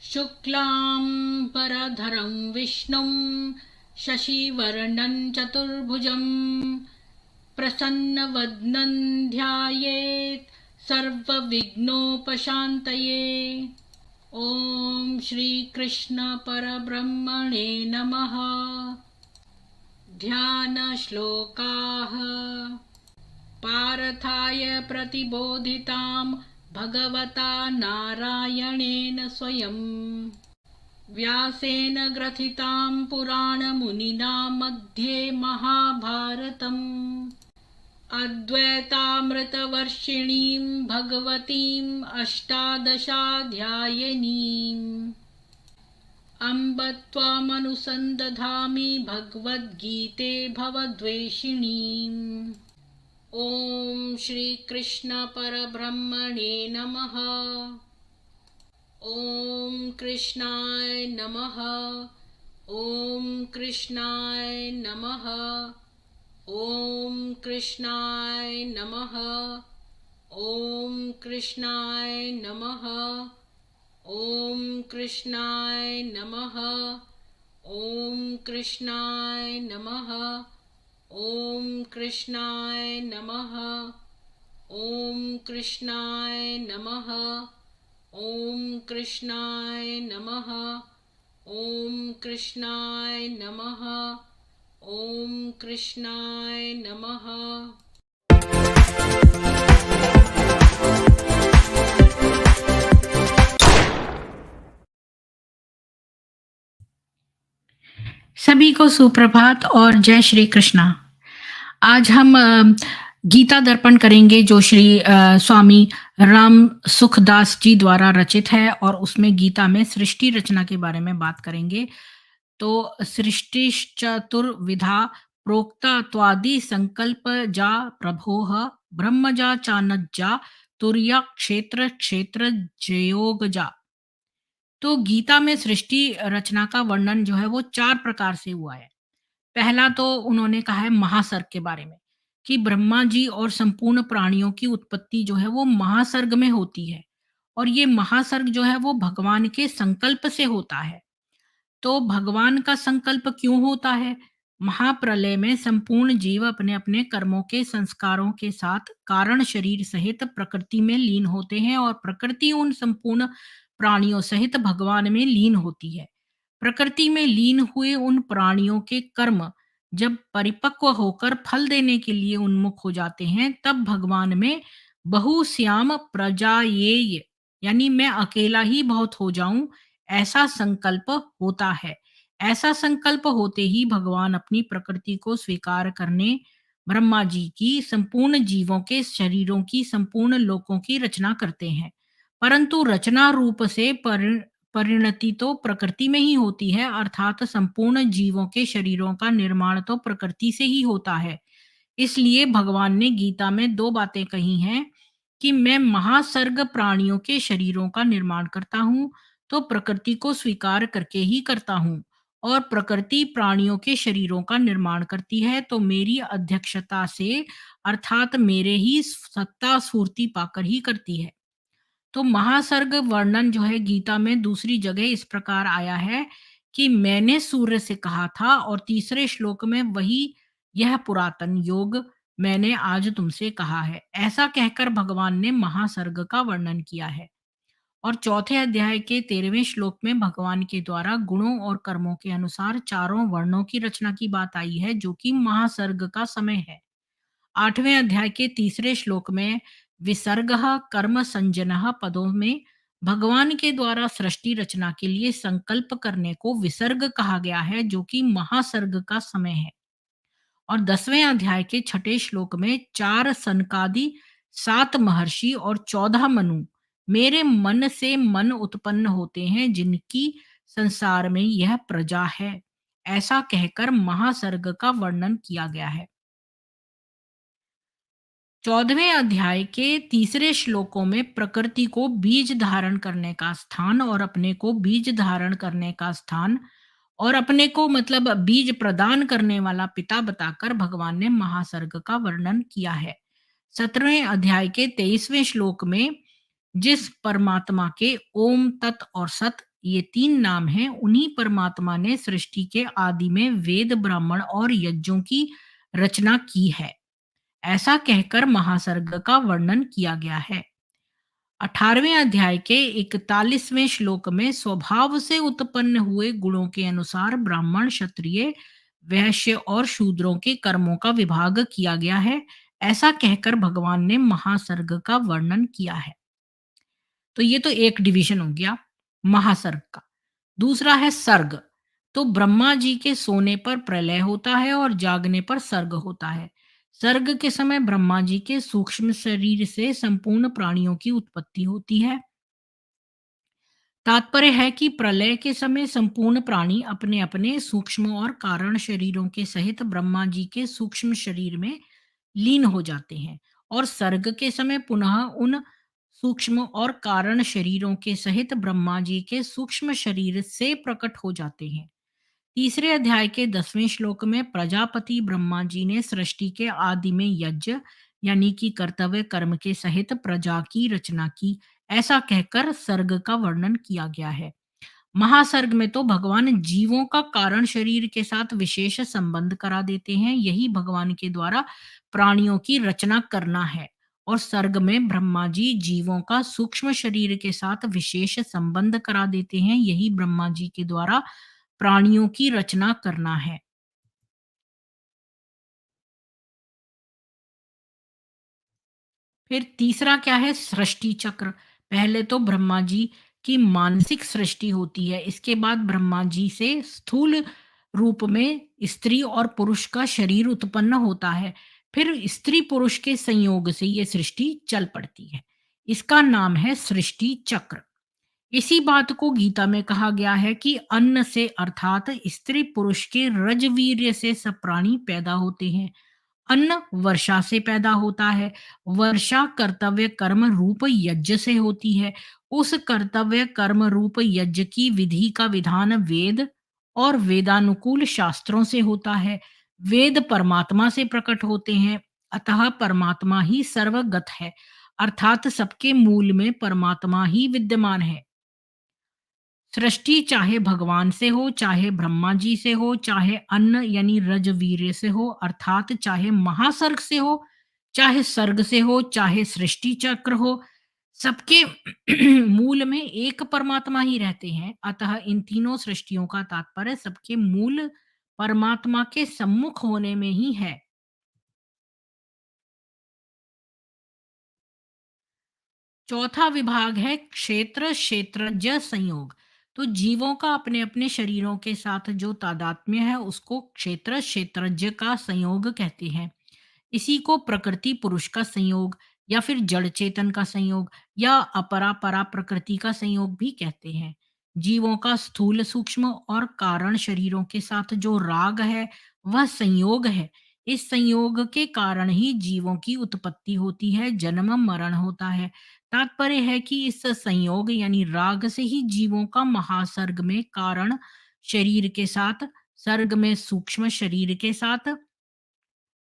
शुक्लांबरधरं विष्णुं शशिवर्णं चतुर्भुजं प्रसन्नवदनं ध्यायेत् सर्वविघ्नोपशान्तये। ॐ श्रीकृष्ण परब्रह्मणे नमः। ध्यानश्लोकाः। पार्थाय प्रतिबोधितां भगवता नारायणेन स्वयं व्यासेन ग्रथितां पुराणमुनिना मध्ये महाभारतम् अद्वैतामृतवर्षिणीं भगवतीम् अष्टादशाध्यायिनीम् अम्ब त्वामनुसन्दधामि भगवद्गीते भवद्वेषिणीम्। ॐ श्रीकृष्ण परब्रह्मणे नमः। ॐ कृष्णाय नमः। ॐ कृष्णाय नमः। ॐ कृष्णाय नमः। ॐ कृष्णाय नमः। ॐ कृष्णाय नमः। ॐ कृष्णाय नमः। ॐ कृष्णाय नमः। ॐ कृष्णाय नमः। ॐ कृष्णाय नमः। ॐ कृष्णाय नमः। ॐ कृष्णाय नमः। सभी को सुप्रभात और जय श्री कृष्णा। आज हम गीता दर्पण करेंगे जो श्री स्वामी राम सुखदास जी द्वारा रचित है और उसमें गीता में सृष्टि रचना के बारे में बात करेंगे। तो सृष्टिश्चतुर्विधा प्रोक्ता त्वादि संकल्प जा प्रभोः ब्रह्मजा चानज्जा तुर्या क्षेत्र क्षेत्र जयोग जा। तो गीता में सृष्टि रचना का वर्णन जो है वो 4 प्रकार से हुआ है। पहला तो उन्होंने कहा है महासर्ग के बारे में कि ब्रह्मा जी और संपूर्ण प्राणियों की उत्पत्ति जो है वो महासर्ग में होती है और ये महासर्ग जो है वो भगवान के संकल्प से होता है। तो भगवान का संकल्प क्यों होता है? महाप्रलय में संपूर्ण जीव अपने अपने कर्मों के संस्कारों के साथ कारण शरीर सहित प्रकृति में लीन होते हैं और प्रकृति उन संपूर्ण प्राणियों सहित भगवान में लीन होती है। प्रकृति में लीन हुए उन प्राणियों के कर्म जब परिपक्व होकर फल देने के लिए उन्मुख हो जाते हैं तब भगवान में बहुश्याम प्रजा ये यानी मैं अकेला ही बहुत हो जाऊं ऐसा संकल्प होता है। ऐसा संकल्प होते ही भगवान अपनी प्रकृति को स्वीकार करने ब्रह्मा जी की संपूर्ण जीवों के शरीरों की संपूर्ण लोकों की रचना करते हैं। परंतु रचना रूप से परिणति तो प्रकृति में ही होती है, अर्थात संपूर्ण जीवों के शरीरों का निर्माण तो प्रकृति से ही होता है। इसलिए भगवान ने गीता में 2 बातें कही हैं कि मैं महासर्ग प्राणियों के शरीरों का निर्माण करता हूँ, तो प्रकृति को स्वीकार करके ही करता हूँ और प्रकृति प्राणियों के शरीरों का निर्माण करती है तो मेरी अध्यक्षता से अर्थात मेरे ही सत्ता स्फूर्ति पाकर ही करती है। तो महासर्ग वर्णन जो है गीता में दूसरी जगह इस प्रकार आया है कि मैंने सूर्य से कहा था और तीसरे श्लोक में वही यह पुरातन योग मैंने आज तुमसे कहा है। ऐसा कहकर भगवान ने महासर्ग का वर्णन किया है। और चौथे अध्याय के 13वें श्लोक में भगवान के द्वारा गुणों और कर्मों के अनुसार चारों वर्णों की रचना की बात आई है जो कि महासर्ग का समय है। 8वें अध्याय के तीसरे श्लोक में विसर्ग कर्म संजन पदों में भगवान के द्वारा सृष्टि रचना के लिए संकल्प करने को विसर्ग कहा गया है जो कि महासर्ग का समय है। और 10वें अध्याय के 6ठे श्लोक में 4 सनकादि 7 महर्षि और 14 मनु मेरे मन से मन उत्पन्न होते हैं जिनकी संसार में यह प्रजा है। ऐसा कहकर महासर्ग का वर्णन किया गया है। 14वें अध्याय के तीसरे श्लोकों में प्रकृति को बीज धारण करने का स्थान और अपने को बीज धारण करने का स्थान और अपने को मतलब बीज प्रदान करने वाला पिता बताकर भगवान ने महासर्ग का वर्णन किया है। 17वें अध्याय के 23वें श्लोक में जिस परमात्मा के ओम तत् और सत ये 3 नाम हैं, उन्हीं परमात्मा ने सृष्टि के आदि में वेद, ब्राह्मण और यज्ञों की रचना की है। ऐसा कहकर महासर्ग का वर्णन किया गया है। 18वें अध्याय के 41वें श्लोक में स्वभाव से उत्पन्न हुए गुणों के अनुसार ब्राह्मण, क्षत्रिय, वैश्य और शूद्रों के कर्मों का विभाग किया गया है। ऐसा कहकर भगवान ने महासर्ग का वर्णन किया है। तो ये तो एक डिवीजन हो गया महासर्ग का। दूसरा है सर्ग। तो ब्रह्मा जी के सोने पर प्रलय होता है और जागने पर सर्ग होता है। सर्ग के समय ब्रह्मा जी के सूक्ष्म शरीर से संपूर्ण प्राणियों की उत्पत्ति होती है। तात्पर्य है कि प्रलय के समय संपूर्ण प्राणी अपने अपने सूक्ष्म और कारण शरीरों के सहित ब्रह्मा जी के सूक्ष्म शरीर में लीन हो जाते हैं और सर्ग के समय पुनः उन सूक्ष्म और कारण शरीरों के सहित ब्रह्मा जी के सूक्ष्म शरीर से प्रकट हो जाते हैं। तीसरे अध्याय के 10वें श्लोक में प्रजापति ब्रह्मा जी ने सृष्टि के आदि में यज्ञ यानी कि कर्तव्य कर्म के सहित प्रजा की रचना की। ऐसा कहकर सर्ग का वर्णन किया गया है। महासर्ग में तो भगवान जीवों का कारण शरीर के साथ विशेष संबंध करा देते हैं। यही भगवान के द्वारा प्राणियों की रचना करना है। और सर्ग में ब्रह्मा जी जीवों का सूक्ष्म शरीर के साथ विशेष संबंध करा देते हैं। यही ब्रह्मा जी के द्वारा प्राणियों की रचना करना है। फिर तीसरा क्या है? सृष्टि चक्र। पहले तो ब्रह्मा जी की मानसिक सृष्टि होती है। इसके बाद ब्रह्मा जी से स्थूल रूप में स्त्री और पुरुष का शरीर उत्पन्न होता है। फिर स्त्री पुरुष के संयोग से ये सृष्टि चल पड़ती है। इसका नाम है सृष्टि चक्र। इसी बात को गीता में कहा गया है कि अन्न से अर्थात स्त्री पुरुष के रजवीर्य से सब प्राणी पैदा होते हैं। अन्न वर्षा से पैदा होता है। वर्षा कर्तव्य कर्म रूप यज्ञ से होती है। उस कर्तव्य कर्म रूप यज्ञ की विधि का विधान वेद और वेदानुकूल शास्त्रों से होता है। वेद परमात्मा से प्रकट होते हैं। अतः परमात्मा ही सर्वगत है, अर्थात सबके मूल में परमात्मा ही विद्यमान है। सृष्टि चाहे भगवान से हो, चाहे ब्रह्मा जी से हो, चाहे अन्न यानी रजवीर्य से हो, अर्थात चाहे महासर्ग से हो, चाहे सर्ग से हो, चाहे सृष्टि चक्र हो, सबके मूल में एक परमात्मा ही रहते हैं। अतः इन तीनों सृष्टियों का तात्पर्य सबके मूल परमात्मा के सम्मुख होने में ही है। चौथा विभाग है क्षेत्र क्षेत्रज्ञ संयोग। तो जीवों का अपने अपने शरीरों के साथ जो तादात्म्य है उसको क्षेत्र क्षेत्रज्ञ का संयोग कहते हैं। इसी को प्रकृति पुरुष का संयोग या फिर जड़ चेतन का संयोग या अपरा परा प्रकृति का संयोग भी कहते हैं। जीवों का स्थूल सूक्ष्म और कारण शरीरों के साथ जो राग है वह संयोग है। इस संयोग के कारण ही जीवों की उत्पत्ति होती है, जन्म मरण होता है। तात्पर्य है कि इस संयोग यानी राग से ही जीवों का महासर्ग में कारण शरीर के साथ, सर्ग में सूक्ष्म शरीर के साथ,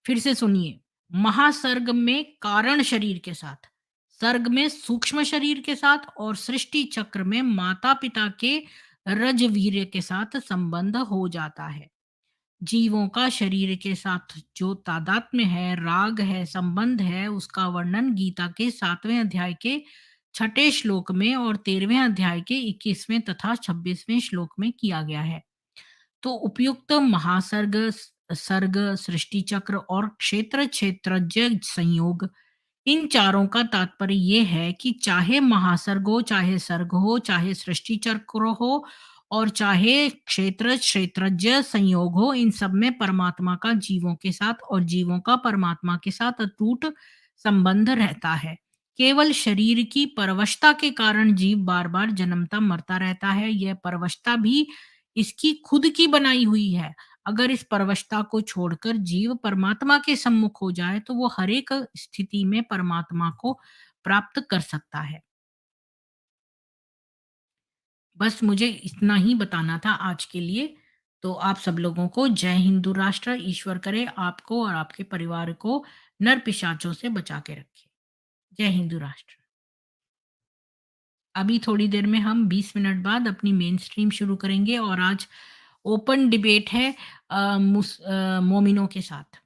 फिर से सुनिए, महासर्ग में कारण शरीर के साथ, सर्ग में सूक्ष्म शरीर के साथ और सृष्टि चक्र में माता पिता के रजवीर्य के साथ संबंध हो जाता है। जीवों का शरीर के साथ जो तादात्म्य है, राग है, संबंध है, उसका वर्णन गीता के 7वें अध्याय के 6ठे श्लोक में और 13वें अध्याय के 21वें तथा 26वें श्लोक में किया गया है। तो उपयुक्त महासर्ग, सर्ग, सृष्टि चक्र और क्षेत्र क्षेत्रज्ञ संयोग, इन चारों का तात्पर्य ये है कि चाहे महासर्ग हो, चाहे सर्ग हो, चाहे सृष्टि चक्र हो और चाहे क्षेत्र क्षेत्रज्ञ संयोग हो, इन सब में परमात्मा का जीवों के साथ और जीवों का परमात्मा के साथ अटूट संबंध रहता है। केवल शरीर की परवशता के कारण जीव बार बार जन्मता मरता रहता है। यह परवशता भी इसकी खुद की बनाई हुई है। अगर इस परवशता को छोड़कर जीव परमात्मा के सम्मुख हो जाए तो वो हर एक स्थिति में परमात्मा को प्राप्त कर सकता है। बस मुझे इतना ही बताना था आज के लिए। तो आप सब लोगों को जय हिंदू राष्ट्र। ईश्वर करे आपको और आपके परिवार को नर पिशाचों से बचा के रखे। जय हिंदू राष्ट्र। अभी थोड़ी देर में हम 20 मिनट बाद अपनी मेन स्ट्रीम शुरू करेंगे और आज ओपन डिबेट है मोमिनों के साथ।